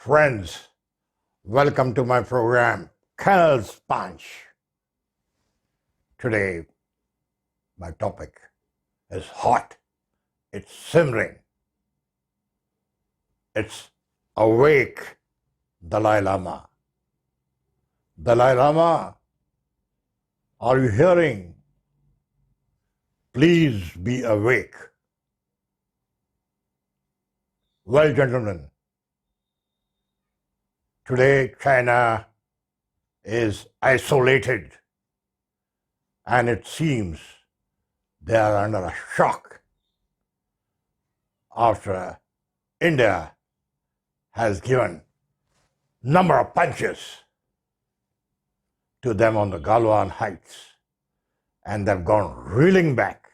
Friends, welcome to my program, Colonel's Punch. Today, my topic is hot, it's simmering, it's awake Dalai Lama. Dalai Lama, are you hearing? Please be awake. Well, gentlemen, today China is isolated and it seems they are under a shock after India has given number of punches to them on the Galwan Heights and they've gone reeling back,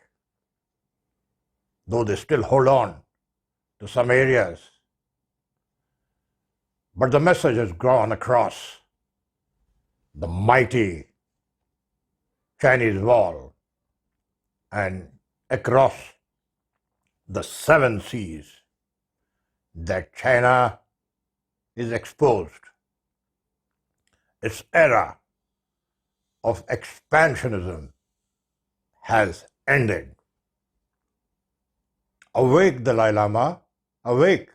though they still hold on to some areas. But the message has gone across the mighty Chinese wall and across the 7 seas that China is exposed. Its era of expansionism has ended. Awake, Dalai Lama, awake.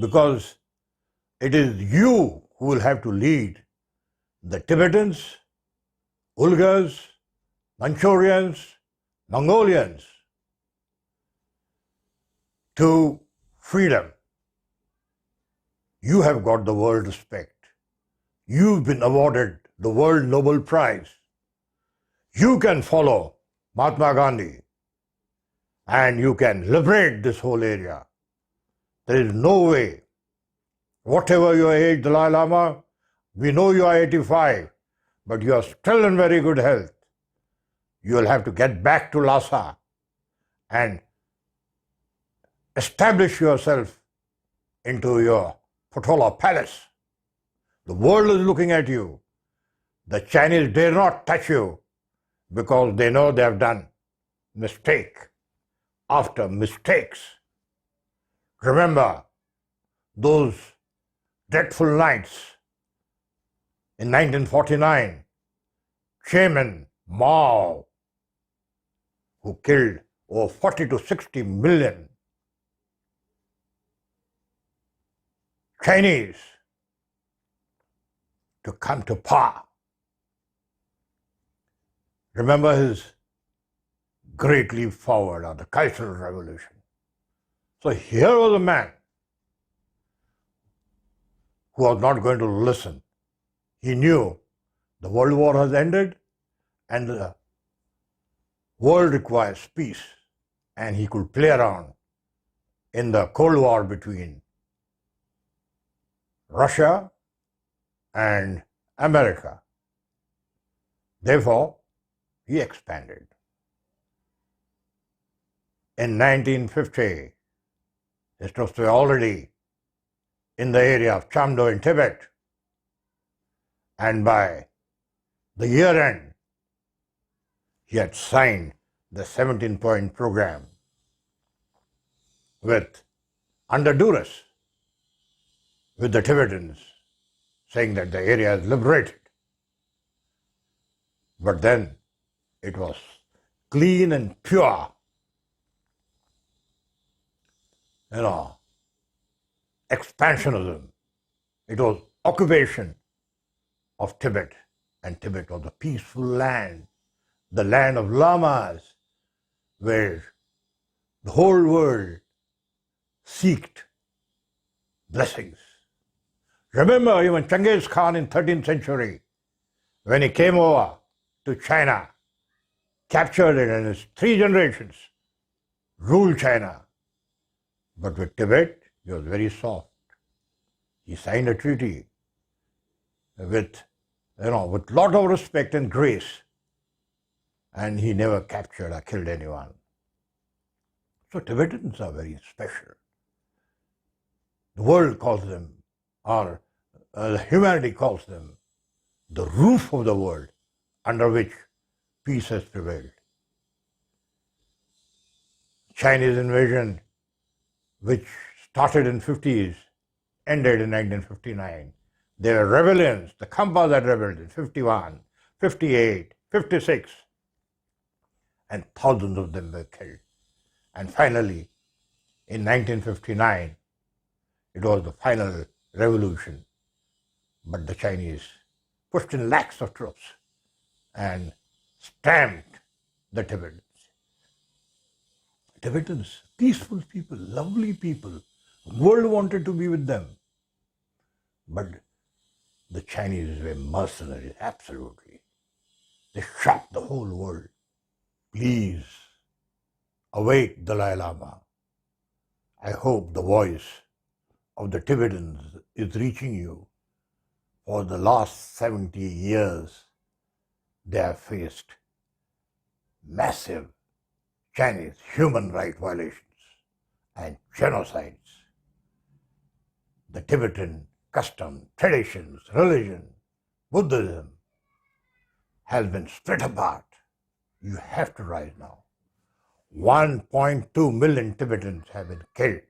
Because it is you who will have to lead the Tibetans, Uyghurs, Manchurians, Mongolians to freedom. You have got the world respect. You've been awarded the World Nobel Prize. You can follow Mahatma Gandhi and you can liberate this whole area. There is no way. Whatever your age, Dalai Lama, we know you are 85, but you are still in very good health. You will have to get back to Lhasa and establish yourself into your Potalo Palace. The world is looking at you. The Chinese dare not touch you because they know they have done mistake after mistakes. Remember those dreadful nights in 1949, Chairman Mao, who killed over 40 to 60 million Chinese to come to power. Remember his great leap forward or the Cultural Revolution. So here was a man who was not going to listen. He knew the World War has ended and the world requires peace, and he could play around in the Cold War between Russia and America. Therefore, he expanded. In 1950, it was already in the area of Chamdo in Tibet, and by the year end, he had signed the 17-point program with under duress with the Tibetans, saying that the area is liberated. But then it was clean and pure. Expansionism. It was occupation of Tibet, and Tibet was a peaceful land, the land of lamas, where the whole world seeked blessings. Remember even Genghis Khan in 13th century, when he came over to China, captured it, and his 3 generations ruled China. But with Tibet, he was very soft. He signed a treaty with lot of respect and grace, and he never captured or killed anyone. So Tibetans are very special. The world calls them, or humanity calls them, the roof of the world under which peace has prevailed. Chinese invasion, which started in 50s, ended in 1959. There were rebellions, the Khampas had rebelled in 51, 58, 56, and thousands of them were killed. And finally, in 1959, it was the final revolution, but the Chinese pushed in lakhs of troops and stamped the Tibetans. Tibetans, peaceful people, lovely people, the world wanted to be with them. But the Chinese were mercenaries, absolutely. They shocked the whole world. Please, awake Dalai Lama. I hope the voice of the Tibetans is reaching you. For the last 70 years, they have faced massive Chinese human rights violations and genocides. The Tibetan custom, traditions, religion, Buddhism has been split apart. You have to rise now. 1.2 million Tibetans have been killed.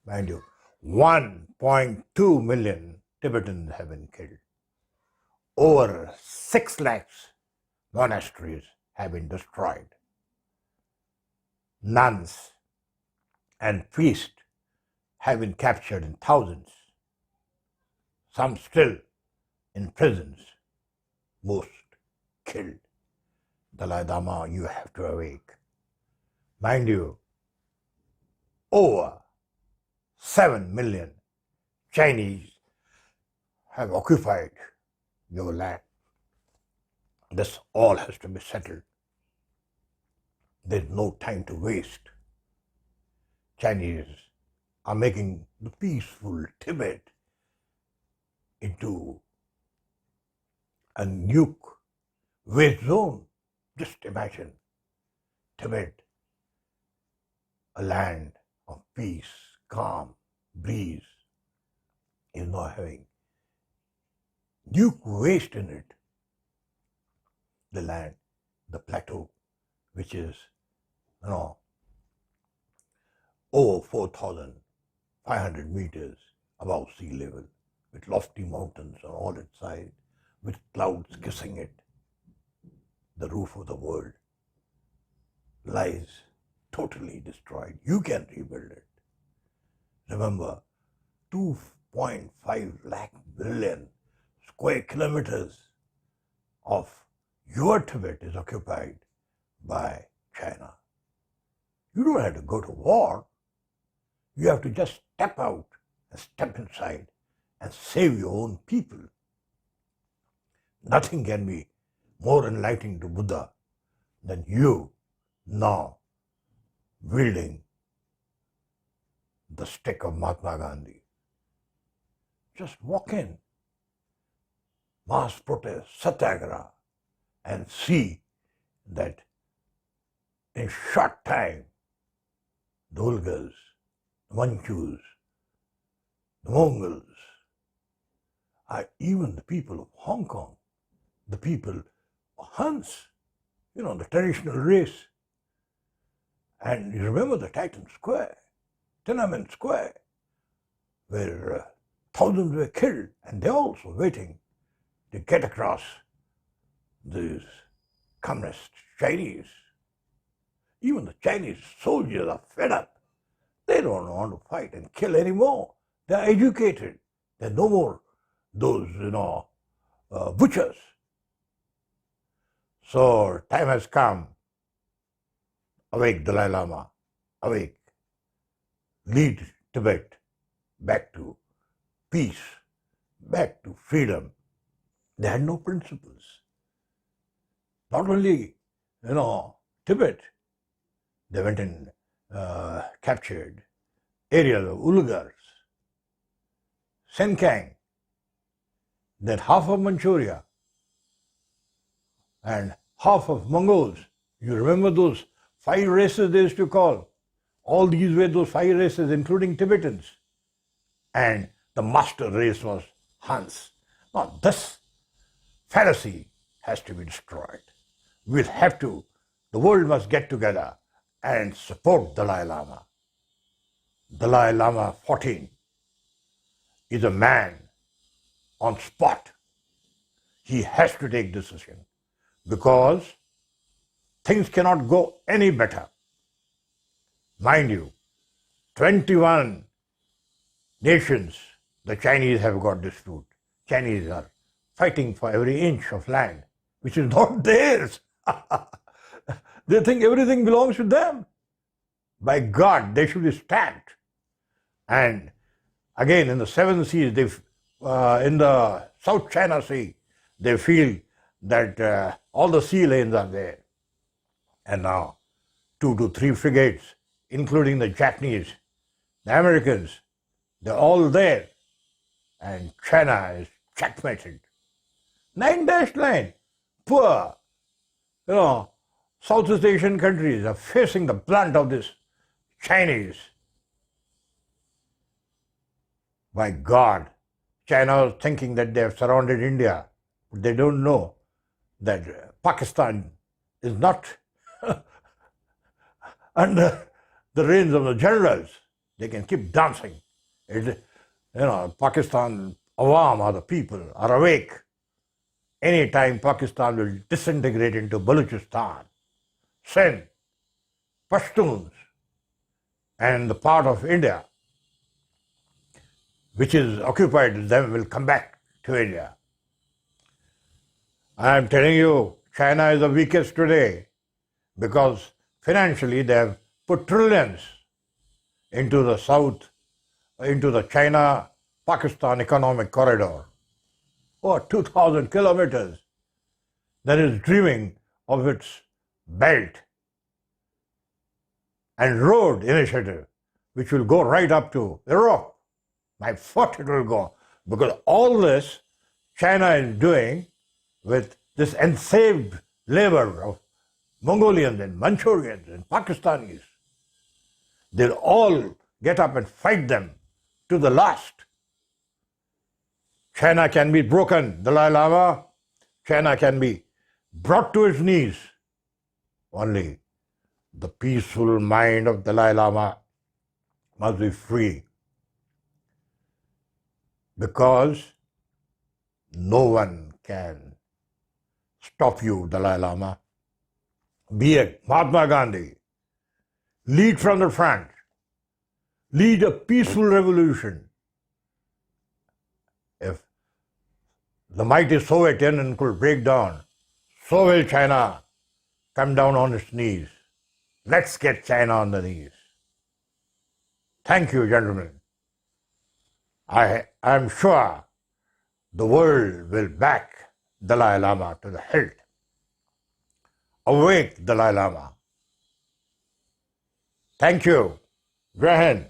Mind you, 1.2 million Tibetans have been killed. Over 6 lakhs monasteries have been destroyed. Nuns and priests have been captured in thousands. Some still in prisons, most killed. Dalai Lama, you have to awake. Mind you, over 7 million Chinese have occupied your land. This all has to be settled. There's no time to waste. Chinese are making the peaceful Tibet into a nuke waste zone. Just imagine Tibet, a land of peace, calm, breeze, is not having nuke waste in it. The land, the plateau, which is, over 4,500 meters above sea level, with lofty mountains on all its sides, with clouds kissing it. The roof of the world lies totally destroyed. You can rebuild it. Remember, 2.5 lakh billion square kilometers of your Tibet is occupied by China. You don't have to go to war. You have to just step out and step inside and save your own people. Nothing can be more enlightening to Buddha than you now wielding the stick of Mahatma Gandhi. Just walk in, mass protest, satyagraha, and see that in short time, the Uyghurs, the Manchus, the Mongols, even the people of Hong Kong, the people of Huns, the traditional race. And you remember the Titan Square, Tiananmen Square, where thousands were killed, and they're also waiting to get across these communist Chinese. Even the Chinese soldiers are fed up. They don't want to fight and kill anymore. They're educated. There are no more those, butchers. So time has come. Awake Dalai Lama, awake. Lead Tibet back to peace, back to freedom. They had no principles. Not only, Tibet, they went and captured areas of Uyghurs, Sinkiang, then half of Manchuria, and half of Mongols. You remember those 5 races they used to call? All these were those 5 races, including Tibetans. And the master race was Huns. Now this fallacy has to be destroyed. The world must get together and support Dalai Lama. Dalai Lama 14 is a man on spot. He has to take decision because things cannot go any better. Mind you, 21 nations the Chinese have got dispute. Chinese are fighting for every inch of land which is not theirs. They think everything belongs to them. By God, they should be stamped. And again, in the seven seas, in the South China Sea, they feel that all the sea lanes are there. And now, 2 to 3 frigates, including the Japanese, the Americans, they're all there. And China is checkmated. 9-line. Poor, Southeast Asian countries are facing the brunt of this Chinese. By God, China is thinking that they have surrounded India. But they don't know that Pakistan is not under the reins of the generals. They can keep dancing. Pakistan Awam or the people are awake. Anytime Pakistan will disintegrate into Balochistan, Sindh, Pashtuns, and the part of India which is occupied, them will come back to India. I am telling you, China is the weakest today because financially they have put trillions into the south, into the China-Pakistan economic corridor. Over 2,000 kilometers. That is dreaming of its belt and road initiative, which will go right up to Europe. By foot it will go. Because all this China is doing with this enslaved labor of Mongolians and Manchurians and Pakistanis. They'll all get up and fight them to the last. China can be broken, Dalai Lama. China can be brought to its knees. Only the peaceful mind of Dalai Lama must be free. Because no one can stop you, Dalai Lama. Be a Mahatma Gandhi. Lead from the front. Lead a peaceful revolution. If the mighty Soviet Union could break down, so will China come down on its knees. Let's get China on the knees. Thank you, gentlemen. I am sure the world will back Dalai Lama to the hilt. Awake, Dalai Lama. Thank you. Graham.